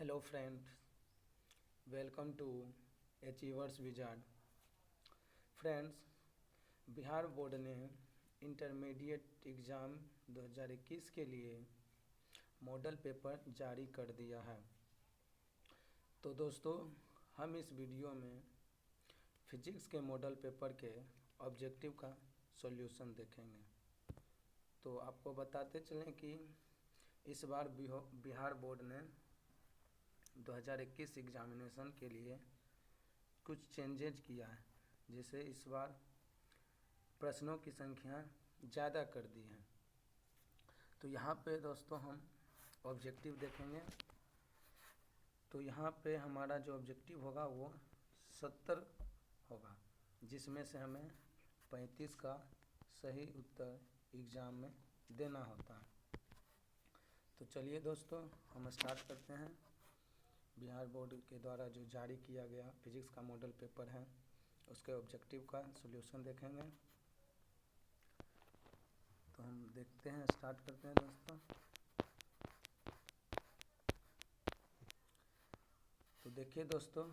Hello friends, welcome to achievers wizard. Friends, Bihar board ने intermediate exam 2021 के लिए model paper जारी कर दिया है। तो दोस्तों, हम इस वीडियो में फिजिक्स के मॉडल पेपर के ऑब्जेक्टिव का सॉल्यूशन देखेंगे। तो आपको बताते चलें कि इस बार बिहार बोर्ड ने 2021 एग्जामिनेशन के लिए कुछ चेंजेज किया है, जिसे इस बार प्रश्नों की संख्या ज़्यादा कर दी है। तो यहाँ पे दोस्तों हम ऑब्जेक्टिव देखेंगे। तो यहाँ पे हमारा जो ऑब्जेक्टिव होगा वो 70 होगा, जिसमें से हमें 35 का सही उत्तर एग्ज़ाम में देना होता है। तो चलिए दोस्तों, हम स्टार्ट करते हैं। बिहार बोर्ड के द्वारा जो जारी किया गया फिजिक्स का मॉडल पेपर है, उसके ऑब्जेक्टिव का सॉल्यूशन देखेंगे। तो हम देखते हैं, स्टार्ट करते हैं दोस्तों। तो देखिए दोस्तों,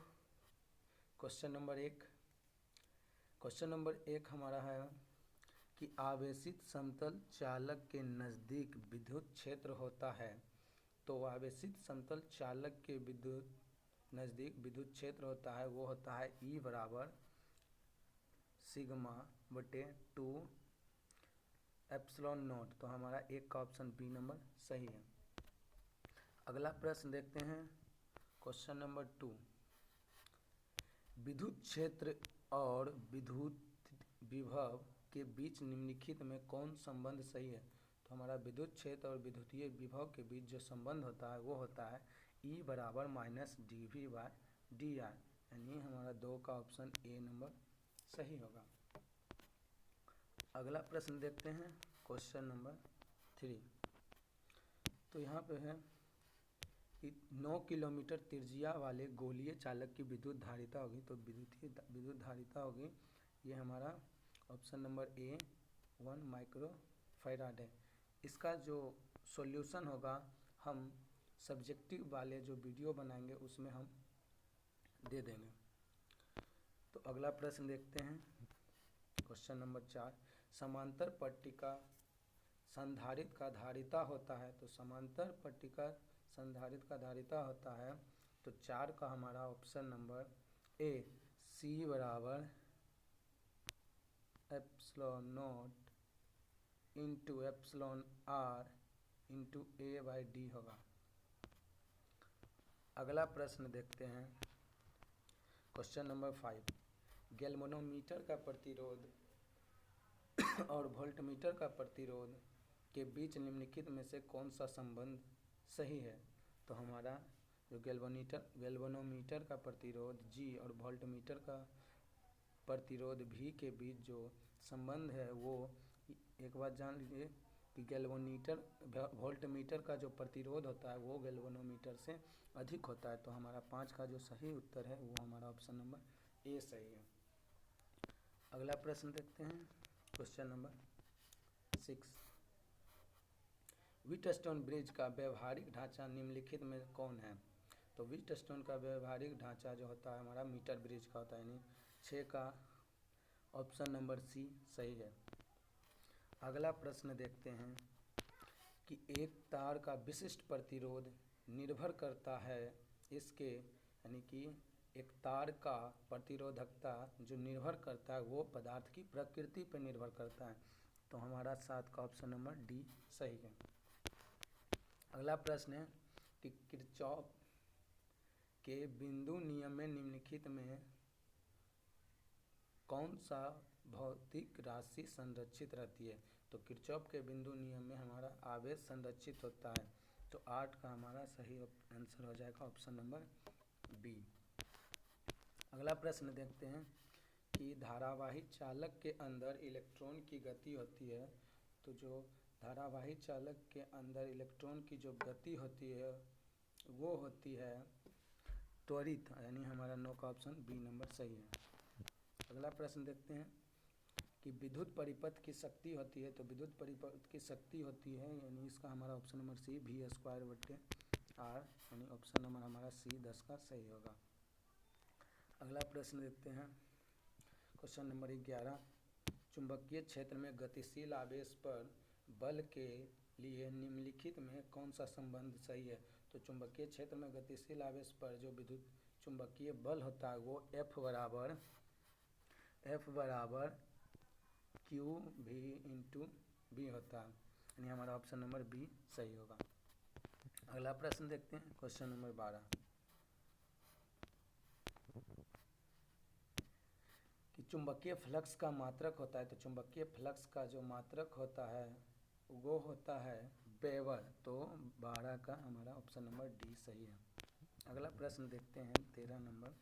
क्वेश्चन नंबर एक हमारा है कि आवेशित समतल चालक के नज़दीक विद्युत क्षेत्र होता है। तो आवेशित समतल चालक के नज़दीक विद्युत क्षेत्र होता है, वो होता है E बराबर सिग्मा/2 एप्सिलॉन नॉट। तो हमारा एक का ऑप्शन बी नंबर सही है। अगला प्रश्न देखते हैं, क्वेश्चन नंबर 2। विद्युत क्षेत्र और विद्युत विभव के बीच निम्नलिखित में कौन संबंध सही है? तो हमारा विद्युत क्षेत्र और विद्युतीय विभव के बीच जो संबंध होता है वो होता है E बराबर -dV/dr, यानी हमारा 2 का ऑप्शन ए नंबर सही होगा। अगला प्रश्न देखते हैं, क्वेश्चन नंबर 3। तो यहाँ पे है कि 9 किलोमीटर त्रिज्या वाले गोलीय चालक की विद्युत धारिता होगी। तो विद्युत धारिता होगी, ये हमारा ऑप्शन नंबर ए 1 माइक्रोफैराड है। इसका जो सॉल्यूशन होगा हम सब्जेक्टिव वाले जो वीडियो बनाएंगे उसमें हम दे देंगे। तो अगला प्रश्न देखते हैं, क्वेश्चन नंबर 4। समांतर पट्टिका संधारित्र का धारिता होता है। तो समांतर पट्टिका संधारित्र का धारिता होता है, तो 4 का हमारा ऑप्शन नंबर ए C बराबर epsilon not into epsilon R into A/D होगा। अगला प्रश्न देखते हैं, क्वेश्चन नंबर 5। गैल्वेनोमीटर का प्रतिरोध और वोल्टमीटर का प्रतिरोध के बीच निम्नलिखित में से कौन सा संबंध सही है? तो हमारा जो गैल्वेनोमीटर का प्रतिरोध G और वोल्टमीटर का प्रतिरोध V के बीच जो संबंध है वो एक बात जान लीजिए कि वोल्टमीटर का जो प्रतिरोध होता है वो गैल्वेनोमीटर से अधिक होता है। तो हमारा 5 का जो सही उत्तर है वो हमारा ऑप्शन नंबर ए सही है। अगला प्रश्न देखते हैं, क्वेश्चन नंबर 6। व्हीटस्टोन ब्रिज का व्यवहारिक ढांचा निम्नलिखित में कौन है? तो व्हीटस्टोन का व्यवहारिक ढांचा जो होता है हमारा मीटर ब्रिज का होता है, यानी 6 का ऑप्शन नंबर सी सही है। अगला प्रश्न देखते हैं कि एक तार का विशिष्ट प्रतिरोध निर्भर करता है इसके, यानी कि एक तार का प्रतिरोधकता जो निर्भर करता है वो पदार्थ की प्रकृति पर निर्भर करता है। तो हमारा 7 का ऑप्शन नंबर डी सही है। अगला प्रश्न है कि किरचॉफ के बिंदु नियम में निम्नलिखित में कौन सा भौतिक राशि संरक्षित रहती है? तो किरचॉफ के बिंदु नियम में हमारा आवेश संरक्षित होता है। तो 8 का हमारा सही आंसर हो जाएगा ऑप्शन नंबर बी। अगला प्रश्न देखते हैं कि धारावाही चालक के अंदर इलेक्ट्रॉन की गति होती है। तो जो धारावाही चालक के अंदर इलेक्ट्रॉन की जो गति होती है वो होती है त्वरित, यानी हमारा 9 का ऑप्शन बी नंबर सही है। अगला प्रश्न देखते हैं कि विद्युत परिपथ की शक्ति होती है। तो विद्युत परिपथ की शक्ति होती है, यानी इसका हमारा option number C V² R, यानी ऑप्शन नंबर हमारा सी 10 का सही होगा। अगला प्रश्न देखते हैं, क्वेश्चन नंबर 11। चुंबकीय क्षेत्र में गतिशील आवेश पर बल के लिए निम्नलिखित में कौन सा संबंध सही है? तो चुंबकीय क्षेत्र में गतिशील आवेश पर जो विद्युत चुंबकीय बल होता है वो F बराबर क्यू भी इंटू बी होता है, यानी हमारा ऑप्शन नंबर बी सही होगा। अगला प्रश्न देखते हैं, क्वेश्चन नंबर 12 कि चुंबकीय फ्लक्स का मात्रक होता है। तो चुंबकीय फ्लक्स का जो मात्रक होता है वो होता है वेबर। तो 12 का हमारा ऑप्शन नंबर डी सही है। अगला प्रश्न देखते हैं 13 नंबर।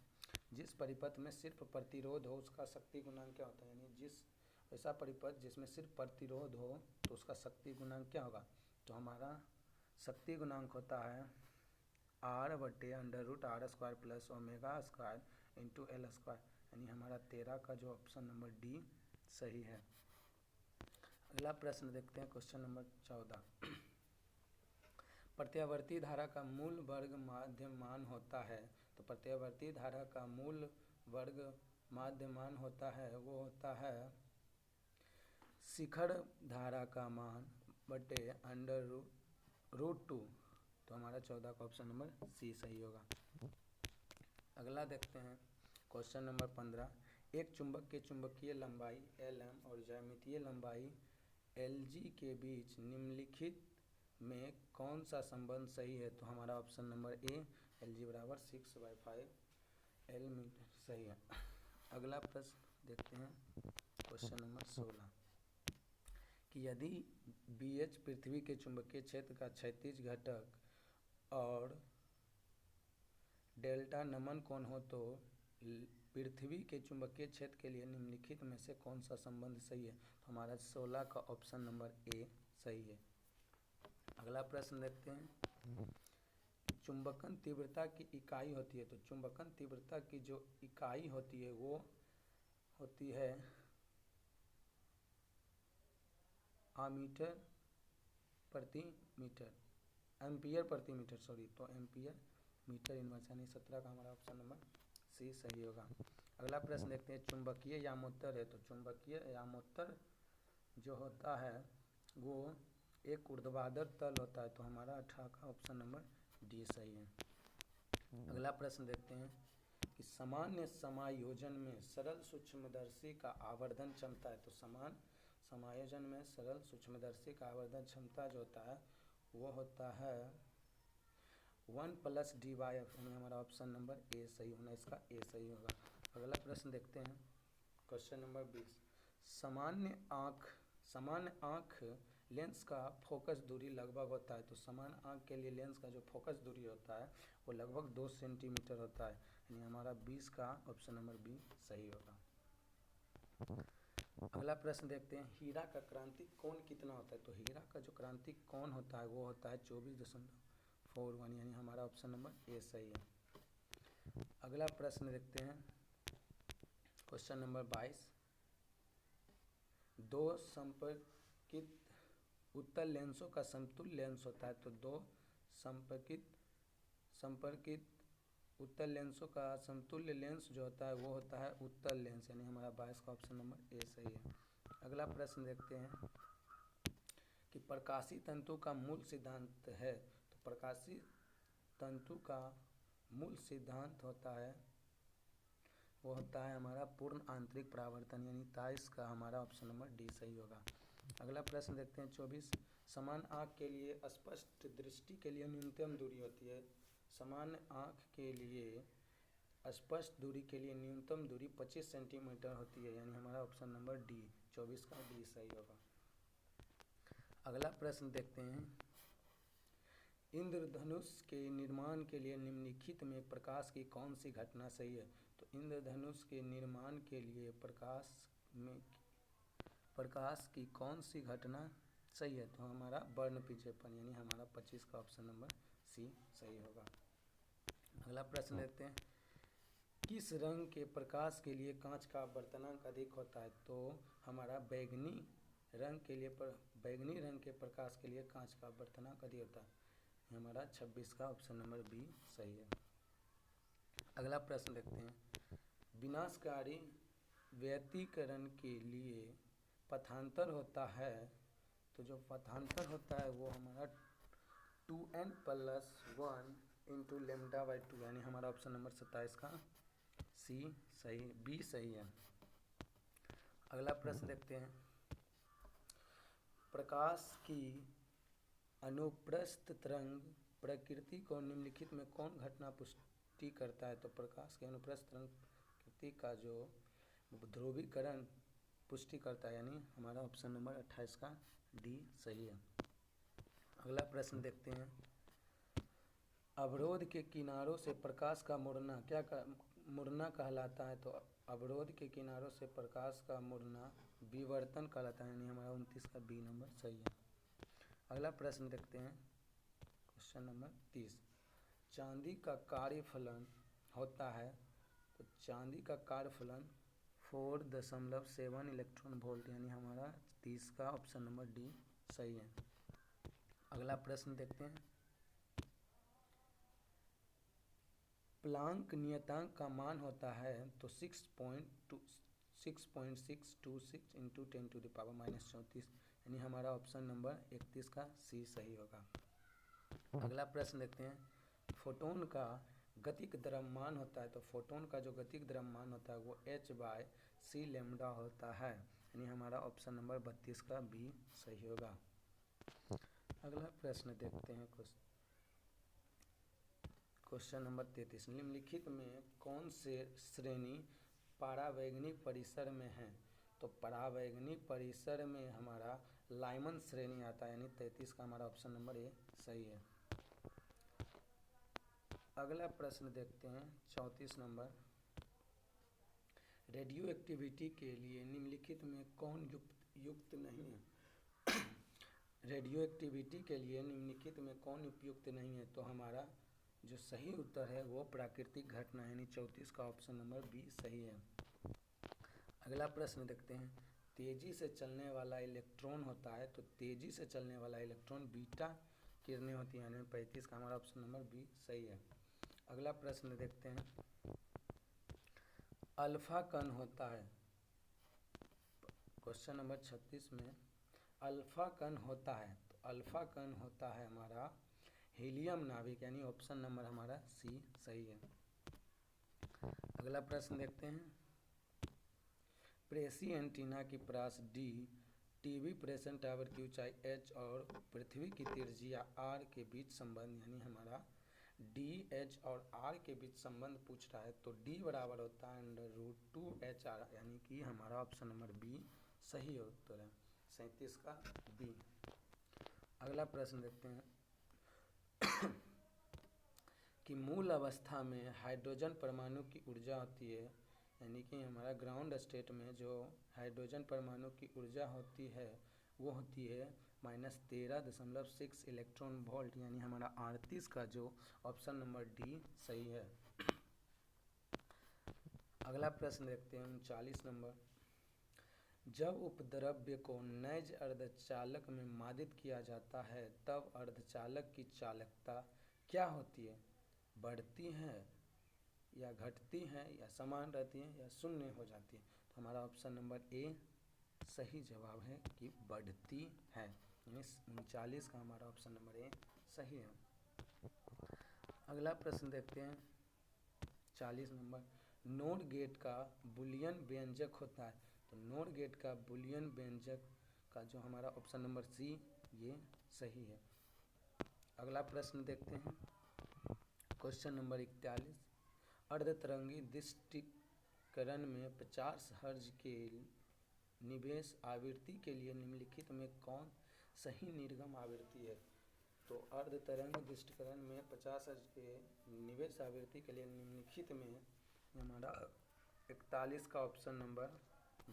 जिस परिपथ में सिर्फ प्रतिरोध हो उसका शक्ति गुणांक क्या होता है? यानी जिस ऐसा परिपथ जिसमें सिर्फ प्रतिरोध हो तो उसका शक्ति गुणांक क्या होगा? तो हमारा शक्ति गुणांक होता है R/√R² plus omega square into L square, यानी हमारा 13 का जो ऑप्शन नंबर डी सही है। अगला प्रश्न देखते हैं, क्वेश्चन नंबर 14। प्रत्यावर्ती धारा का मूल वर्ग माध्यमान होता है। तो प्रत्यावर्ती धारा का मूल वर्ग माध्यमान होता है वो होता है शिखर धारा का मान बटे √2। तो हमारा 14 का ऑप्शन नंबर सी सही होगा। अगला देखते हैं, क्वेश्चन नंबर 15। एक चुंबक के चुंबकीय लंबाई Lm और ज्यामितीय लंबाई Lg के बीच निम्नलिखित में कौन सा संबंध सही है? तो हमारा ऑप्शन नंबर ए Lg बराबर 6/5 L मीटर सही है। अगला प्रश्न देखते हैं, क्वेश्चन नंबर 16 कि यदि BH पृथ्वी के चुंबकीय क्षेत्र का क्षैतिज घटक और डेल्टा नमन कोण हो तो पृथ्वी के चुंबकीय क्षेत्र के लिए निम्नलिखित में से कौन सा संबंध सही है? तो हमारा 16 का ऑप्शन नंबर ए सही है। अगला प्रश्न देखते हैं, चुंबकन तीव्रता की इकाई होती है। तो चुंबकन तीव्रता की जो इकाई होती है वो होती है आमीटर प्रति मीटर, एम्पियर प्रति मीटर सॉरी। तो एम्पियर मीटर इनवर्स, यानी 17 का हमारा ऑप्शन नंबर सी सही होगा। अगला प्रश्न देखते हैं, चुंबकीय यामोत्तर है। तो चुंबकीय यामोत्तर जो होता है वो एक ऊर्ध्वाधर तल होता है। तो हमारा 18 का ऑप्शन नंबर डी सही है। अगला प्रश्न देखते हैं कि सामान्य समायोजन में सरल सूक्ष्मदर्शी का आवर्धन क्षमता है। तो समान समायोजन में सरल सूक्ष्मदर्शी का आवर्धन क्षमता जो होता है वो होता है 1+d/f, यानी हमारा ऑप्शन नंबर ए सही होना, इसका ए सही होगा। अगला प्रश्न देखते हैं, क्वेश्चन नंबर 20। सामान्य आँख लेंस का फोकस दूरी लगभग होता है। तो सामान्य आँख के लिए लेंस का जो फोकस दूरी होता है वो लगभग 2 सेंटीमीटर होता है, यानी हमारा 20 का ऑप्शन नंबर बी सही होगा। अगला प्रश्न देखते हैं, हीरा का क्रांतिक कोण कितना होता है? तो हीरा का जो क्रांतिक कोण होता है वो होता है 24.41, यानी हमारा ऑप्शन नंबर ए सही है। अगला प्रश्न देखते हैं, क्वेश्चन नंबर 22। दो संपर्कित उत्तल लेंसों का समतुल्य लेंस होता है। तो दो संपर्कित उत्तल लेंसों का समतुल्य लेंस जो होता है वो होता है उत्तल लेंस, यानी हमारा 22 का ऑप्शन नंबर ए सही है। अगला प्रश्न देखते हैं कि प्रकाशीय तंतु का मूल सिद्धांत है। तो प्रकाशीय तंतु का मूल सिद्धांत होता है वो होता है हमारा पूर्ण आंतरिक परावर्तन, यानी 23 का हमारा ऑप्शन नंबर डी सही होगा। अगला प्रश्न देखते हैं 24। समान आँख के लिए स्पष्ट दृष्टि के लिए न्यूनतम दूरी होती है। समान आँख के लिए स्पष्ट दूरी के लिए न्यूनतम दूरी 25 सेंटीमीटर होती है, यानी हमारा ऑप्शन नंबर डी 24 का डी सही होगा। अगला प्रश्न देखते हैं, इंद्रधनुष के निर्माण के लिए निम्नलिखित में प्रकाश की कौन सी घटना सही है? तो इंद्रधनुष के निर्माण के लिए प्रकाश की कौन सी घटना सही है? तो हमारा वर्ण पिछेपन, यानी हमारा 25 का ऑप्शन नंबर सी सही होगा। अगला प्रश्न लेते हैं, किस रंग के प्रकाश के लिए कांच का वर्तनांक अधिक होता है? तो हमारा बैगनी रंग के प्रकाश के लिए कांच का वर्तनांक अधिक होता है। हमारा 26 का ऑप्शन नंबर बी सही है। अगला प्रश्न देखते हैं, विनाशकारी व्यतिकरण के लिए पथांतर होता है, तो जो पथांतर होता है वो हमारा 2n+1 इंटू λ/2, यानी हमारा ऑप्शन नंबर 27 का सी सही, बी सही है। अगला प्रश्न देखते हैं, प्रकाश की अनुप्रस्थ तरंग प्रकृति को निम्नलिखित में कौन घटना पुष्टि करता है, तो प्रकाश के अनुप्रस्थ तरंग प्रकृति का जो ध्रुवीकरण पुष्टि करता है, यानी हमारा ऑप्शन नंबर 28 का डी सही है। अगला प्रश्न देखते हैं, अवरोध के किनारों से प्रकाश का मुड़ना मुड़ना कहलाता है, तो अवरोध के किनारों से प्रकाश का मुड़ना विवर्तन कहलाता है, यानी हमारा 29 का बी नंबर सही है। अगला प्रश्न देखते हैं, क्वेश्चन नंबर 30, चांदी का कार्यफलन होता है, तो चांदी का कार्यफलन 4.7 इलेक्ट्रॉन वोल्ट, यानी हमारा 30 का ऑप्शन नंबर डी सही है। अगला प्रश्न देखते हैं, प्लांक नियतांक का मान होता है, तो 6.626 इंटू 10⁻⁻34, यानी हमारा ऑप्शन नंबर 31 का सी सही होगा। अगला प्रश्न देखते हैं, फोटोन का गतिक द्रव्यमान होता है, तो फोटोन का जो गतिक द्रव्यमान होता है वो h/c λ होता है, यानी हमारा ऑप्शन नंबर 32 का बी सही होगा। अगला प्रश्न देखते हैं, क्वेश्चन नंबर 33, निम्नलिखित में कौन से श्रेणी परावैंगनिक परिसर में है, तो परावैंगनिक परिसर में हमारा लाइमन श्रेणी आता है, यानी 33 का हमारा ऑप्शन नंबर ए सही है। अगला प्रश्न देखते हैं 34 नंबर, रेडियो एक्टिविटी के लिए निम्नलिखित में कौन युक्त नहीं है रेडियो एक्टिविटी के लिए निम्नलिखित में कौन उपयुक्त नहीं है, तो हमारा जो सही उत्तर है वो प्राकृतिक घटना, यानी 34 का ऑप्शन नंबर बी सही है। अगला प्रश्न देखते हैं, तेजी से चलने वाला इलेक्ट्रॉन होता है, तो तेजी से चलने वाला इलेक्ट्रॉन बीटा किरणें होती हैं, यानी 35 का हमारा ऑप्शन नंबर बी सही है। अगला प्रश्न देखते हैं, अल्फा कण होता है, क्वेश्चन नंबर 36 में अल्फा कण होता है, तो अल्फा कण होता है हमारा हीलियम नाभिक, यानी ऑप्शन नंबर हमारा सी सही है। अगला प्रश्न देखते हैं, प्रेसी एंटीना की प्रास डी, टीवी प्रेषण टावर की ऊंचाई h और पृथ्वी की त्रिज्या r के बीच संबंध, यानी हमारा डी h और r के बीच संबंध पूछ रहा है, तो d बराबर होता है √2HR, यानी कि हमारा ऑप्शन नंबर बी सही उत्तर है, 37 का बी। अगला प्रश्न देखते हैं कि मूल अवस्था में हाइड्रोजन परमाणु की ऊर्जा होती है, यानी कि हमारा ग्राउंड स्टेट में जो हाइड्रोजन परमाणु की ऊर्जा होती है वो होती है -13.6 इलेक्ट्रॉन वोल्ट, यानी हमारा 38 का जो ऑप्शन नंबर डी सही है। अगला प्रश्न देखते हैं 39 नंबर, जब उपद्रव्य को नैज अर्धचालक में मादित किया जाता है तब अर्धचालक की चालकता क्या होती है, बढ़ती है या घटती है या समान रहती है या शून्य हो जाती है, तो हमारा ऑप्शन नंबर ए सही जवाब है कि बढ़ती है, यानी 39 का हमारा ऑप्शन नंबर ए सही है। अगला प्रश्न देखते हैं 40 नंबर, नोट गेट का बुलियन व्यंजक होता है, तो नोट गेट का बुलियन व्यंजक का जो हमारा ऑप्शन नंबर सी ये सही है। अगला प्रश्न देखते हैं क्वेश्चन नंबर 41, अर्धतरंगी दृष्टिकरण में 50 हर्ट्ज के निवेश आवृत्ति के लिए निम्नलिखित में कौन सही निर्गम आवृत्ति है, तो अर्धतरंग दृष्टिकरण में 50 हर्ट्ज के निवेश आवृत्ति के लिए निम्नलिखित में हमारा 41 का ऑप्शन नंबर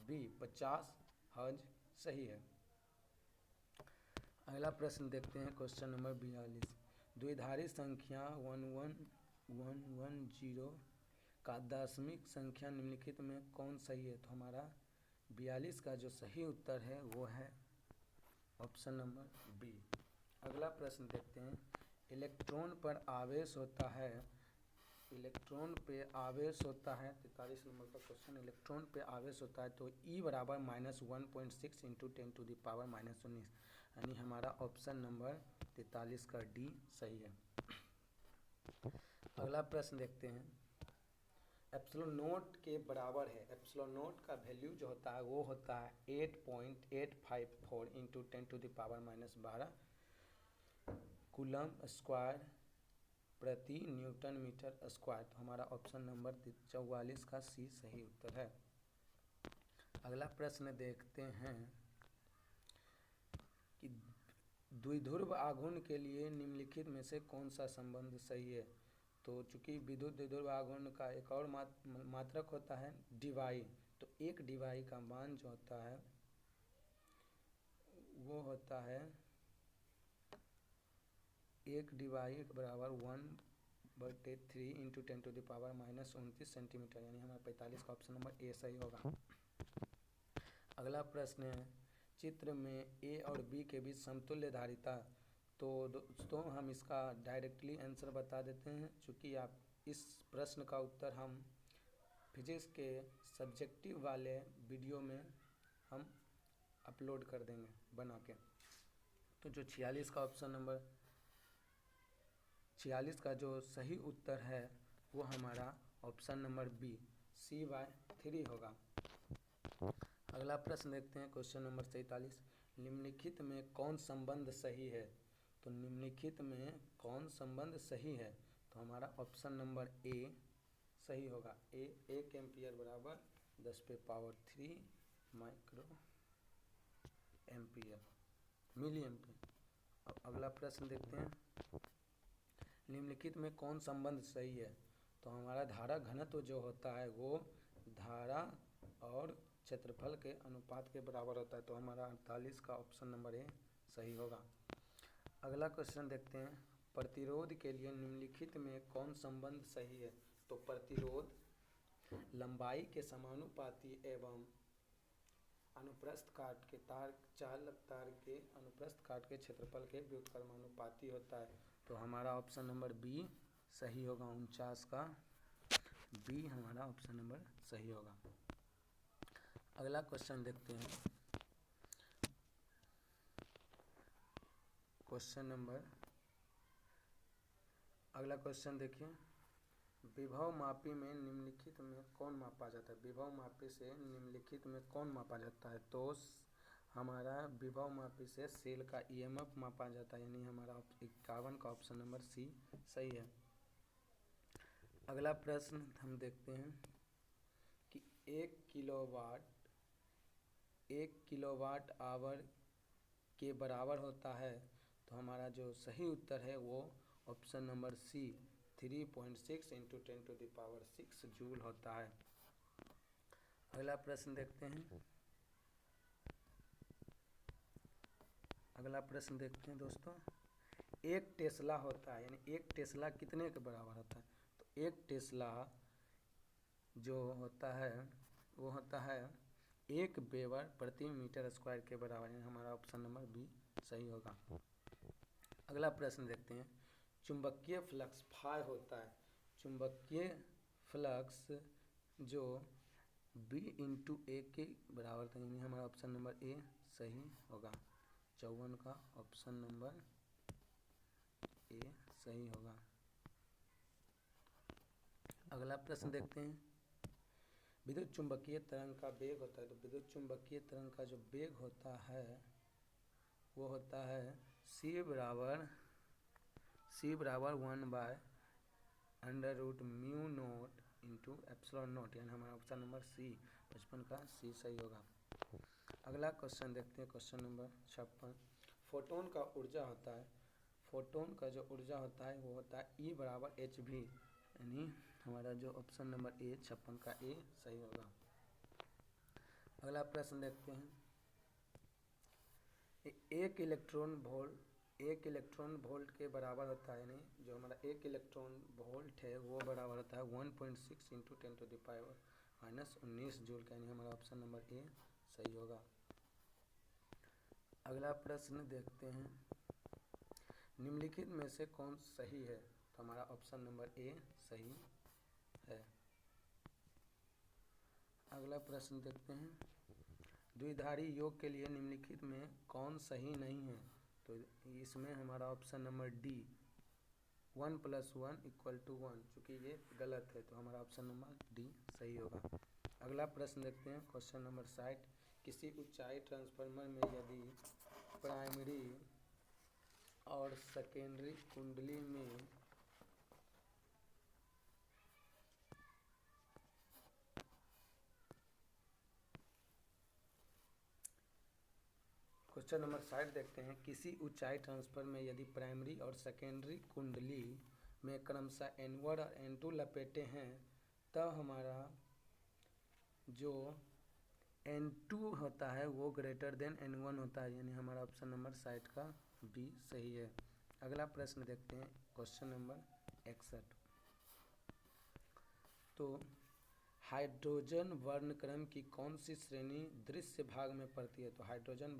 बी 50 हर्ट्ज सही है। अगला प्रश्न देखते हैं क्वेश्चन नंबर 42, द्विधारी संख्या 11110 का दशमिक संख्या निम्नलिखित में कौन सही है, तो हमारा 42 का जो सही उत्तर है वो है ऑप्शन नंबर बी। अगला प्रश्न देखते हैं इलेक्ट्रॉन पर आवेश होता है, इलेक्ट्रॉन पे आवेश होता है, 43 नंबर का क्वेश्चन, इलेक्ट्रॉन पे आवेश होता है तो E बराबर -1.6 इंटू 10⁻⁻19, यानी हमारा ऑप्शन नंबर 43 का डी सही है। अगला प्रश्न देखते हैं, एप्सिलॉन नोट के बराबर है, एप्सिलॉन नोट का वैल्यू जो होता है वो होता है 8.854 इंटू 10⁻12 कूलम स्क्वायर प्रति न्यूटन मीटर स्क्वायर। तो हमारा ऑप्शन नंबर 44 का सी सही उत्तर है। अगला प्रश्न देखते हैं कि द्विध्रुव आघूर्ण के लिए निम्नलिखित में से कौन सा संबंध सही है। तो चूंकि विद्युत द्विध्रुव आघूर्ण का एक और मात्रक होता है डिवाई, तो एक डिवाई का मान जो होता है वो होता है, एक डिवाई बराबर 1/3 इंटू 10⁻⁻29 सेंटीमीटर, यानी हमारा 45 का ऑप्शन नंबर ए सही होगा। अगला प्रश्न है, चित्र में ए और बी के बीच समतुल्य धारिता। तो दोस्तों हम इसका डायरेक्टली आंसर बता देते हैं, चूँकि आप इस प्रश्न का उत्तर हम फिजिक्स के सब्जेक्टिव वाले वीडियो में हम अपलोड कर देंगे बना के। तो जो 46 का ऑप्शन नंबर 46 का जो सही उत्तर है वो हमारा ऑप्शन नंबर बी C/3 होगा। अगला प्रश्न देखते हैं, क्वेश्चन नंबर 47, निम्नलिखित में कौन संबंध सही है। तो निम्नलिखित में कौन संबंध सही है, तो हमारा ऑप्शन नंबर ए सही होगा। 1 एम्पियर बराबर 10⁻³ माइक्रो एम्पियर मिली एम्पियर। अब अगला प्रश्न देखते हैं, निम्नलिखित में कौन संबंध सही है। तो हमारा धारा घनत्व जो होता है वो धारा और क्षेत्रफल के अनुपात के बराबर होता है। तो हमारा 48 का ऑप्शन नंबर ए सही होगा। अगला क्वेश्चन देखते हैं, प्रतिरोध के लिए निम्नलिखित में कौन संबंध सही है। तो प्रतिरोध लंबाई के समानुपाती एवं अनुप्रस्थ काट के चालक तार के अनुप्रस्थ काट के क्षेत्रफल के व्युत्क्रमानुपाती होता है। तो हमारा ऑप्शन नंबर बी सही होगा। 49 का बी हमारा ऑप्शन नंबर सही होगा। अगला क्वेश्चन देखते हैं, क्वेश्चन नंबर अगला क्वेश्चन देखिए, विभव मापी में निम्नलिखित में कौन मापा जाता है। विभव मापी से निम्नलिखित में कौन मापा जाता है। तो हमारा विभव मापी से सेल का EMF मापा जाता है, यानी हमारा 51 का ऑप्शन नंबर सी सही है। अगला प्रश्न हम देखते हैं कि 1 किलोवाट आवर के बराबर होता है। तो हमारा जो सही उत्तर है वो option number C 3.6 into 10⁻6 joule होता है। अगला प्रश्न देखते हैं, अगला प्रश्न देखते हैं दोस्तों, 1 टेस्ला होता है, यानी 1 टेस्ला कितने के बराबर होता है। तो 1 टेस्ला जो होता है वो होता है 1 वेबर प्रति मीटर स्क्वायर के बराबर, यानी हमारा ऑप्शन नंबर बी सही होगा। अगला प्रश्न देखते हैं, चुंबकीय फ्लक्स फाई होता है, चुंबकीय फ्लक्स जो B × A के बराबर था, यानी हमारा ऑप्शन नंबर ए सही होगा। 54 का ऑप्शन नंबर ए सही होगा। अगला प्रश्न देखते हैं, विद्युत चुंबकीय तरंग का वेग होता है। तो विद्युत चुंबकीय तरंग का जो वेग होता है वो होता है C बराबर 1/√μ0 इंटू एप्सिलॉन नॉट, यानी हमारा ऑप्शन नंबर सी 55 का सी सही होगा। अगला क्वेश्चन देखते हैं, क्वेश्चन नंबर 56, फोटोन का ऊर्जा होता है, फोटोन का जो ऊर्जा होता है वो होता है E बराबर hv, यानी हमारा जो ऑप्शन नंबर ए 56 का ए सही होगा। अगला प्रश्न देखते हैं, एक इलेक्ट्रॉन वोल्ट के बराबर होता है, यानी जो हमारा 1 इलेक्ट्रॉन वोल्ट है वो बराबर होता है 1.6 इंटू 10⁻⁻19 जूल का, यानी हमारा ऑप्शन नंबर ए सही होगा। अगला प्रश्न देखते हैं, निम्नलिखित में से कौन सही है? तो हमारा ऑप्शन नंबर ए सही है। अगला प्रश्न देखते हैं, द्विधारी योग के लिए निम्नलिखित में कौन सही नहीं है? तो इसमें हमारा ऑप्शन नंबर डी 1 + 1 = 1, चूँकि ये गलत है तो हमारा ऑप्शन नंबर डी सही होगा। अगला प्रश्न देखते हैं, क्वेश्चन नंबर 60, किसी ऊंचाई ट्रांसफार्मर में यदि प्राइमरी और सेकेंडरी कुंडली में क्वेश्चन नंबर 60 देखते हैं, किसी ऊंचाई ट्रांसफर में यदि प्राइमरी और सेकेंडरी कुंडली में क्रमशः N1 और N2 लपेटे हैं तब हमारा जो N2 होता है वो ग्रेटर देन N1 होता है, यानी हमारा ऑप्शन नंबर 60 का बी सही है। अगला प्रश्न देखते हैं, क्वेश्चन नंबर 61, तो हाइड्रोजन वर्णक्रम की कौन सी श्रेणी दृश्य भाग में पड़ती है? तो हाइड्रोजन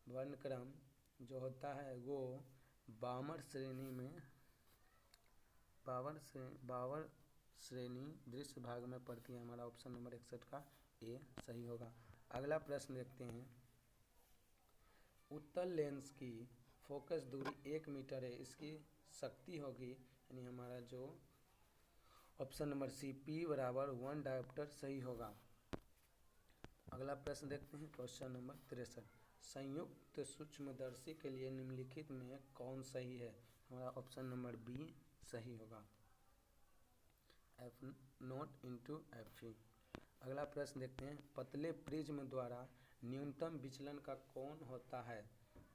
वर्णक्रम जो होता है वो बावर श्रेणी दृश्य भाग में पड़ती है। हमारा ऑप्शन नंबर 61 का ए सही होगा। अगला प्रश्न देखते हैं, उत्तल लेंस की फोकस दूरी 1 मीटर है, इसकी शक्ति होगी, यानी हमारा जो option number C P = 1 dioptre सही होगा। अगला प्रश्न देखते हैं, क्वेश्चन नंबर 63, संयुक्त सूक्ष्मदर्शी के लिए निम्नलिखित में कौन सही है? हमारा ऑप्शन नंबर बी सही होगा, F0 × Fe। अगला प्रश्न देखते हैं, पतले प्रिज्म द्वारा न्यूनतम विचलन का कोण होता है?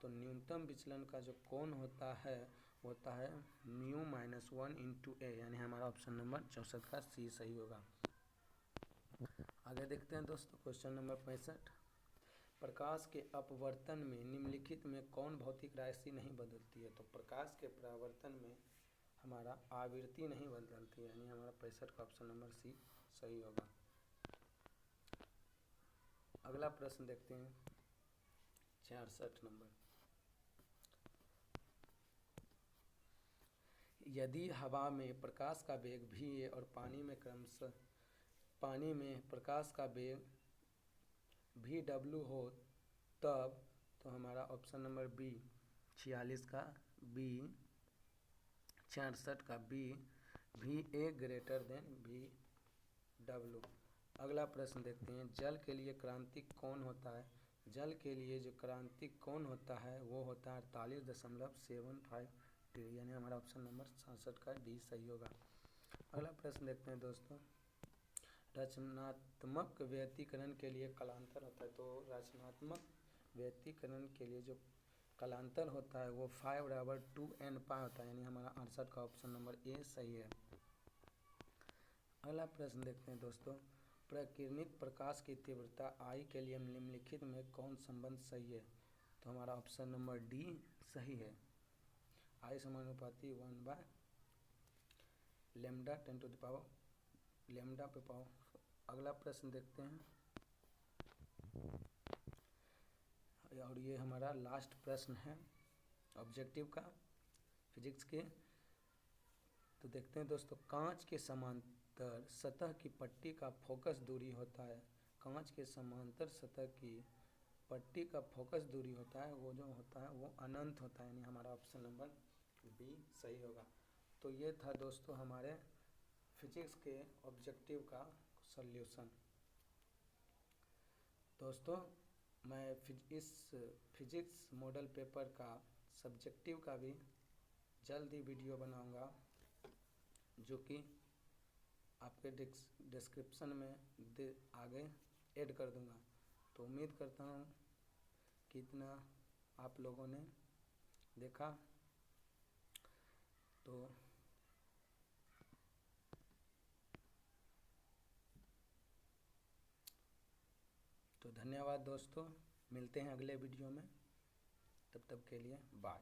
तो न्यूनतम विचलन का जो कोण होता है वो होता है μ - 1 × A, यानी हमारा ऑप्शन नंबर 64 का सी सही होगा। आगे देखते हैं दोस्तों, क्वेश्चन नंबर 65, प्रकाश के अपवर्तन में निम्नलिखित में कौन भौतिक राशि नहीं बदलती है? तो प्रकाश के परावर्तन में हमारा आवृत्ति नहीं बदलती, यानी हमारा 65 का ऑप्शन नंबर सी सही होगा। अगला प्रश्न देखते हैं, 66 नंबर, यदि हवा में प्रकाश का वेग v a और पानी में प्रकाश का वेग v w हो तब, तो हमारा ऑप्शन नंबर बी 66 का B v a > v w। अगला प्रश्न देखते हैं, जल के लिए क्रांतिक कोण होता है? जल के लिए जो क्रांतिक कोण होता है वो होता है 48.75 डिग्री, यानी हमारा ऑप्शन नंबर 66 का डी सही होगा। अगला प्रश्न देखते हैं दोस्तों, रचनात्मक व्यतिकरण के लिए कलांतर होता है? तो रचनात्मक व्यतिकरण के लिए जो कलांतर होता है वो phi = 2n π होता है, यानी हमारा 68 का ऑप्शन नंबर ए सही है। अगला प्रश्न देखते हैं दोस्तों, प्रकिरणित प्रकाश की तीव्रता I के लिए निम्नलिखित में कौन संबंध सही है? तो हमारा ऑप्शन नंबर डी सही है, I समानुपाती 1/λ10⁻⁴ अगला प्रश्न देखते हैं, और ये हमारा लास्ट प्रश्न है ऑब्जेक्टिव का फिजिक्स के। तो देखते हैं दोस्तों, कांच के समांतर सतह की पट्टी का फोकस दूरी होता है, कांच के समांतर सतह की पट्टी का फोकस दूरी होता है वो जो होता है वो अनंत होता है, यानी हमारा ऑप्शन नंबर बी सही होगा। तो ये था दोस्तों हमारे फिजिक्स के ऑब्जेक्टिव का सॉल्यूशन। दोस्तों मैं इस फिजिक्स मॉडल पेपर का सब्जेक्टिव का भी जल्द ही वीडियो बनाऊंगा, जो कि आपके डिस्क्रिप्शन में आगे ऐड कर दूंगा। तो उम्मीद करता हूँ कि इतना आप लोगों ने देखा। तो धन्यवाद दोस्तों, मिलते हैं अगले वीडियो में, तब तक के लिए बाय।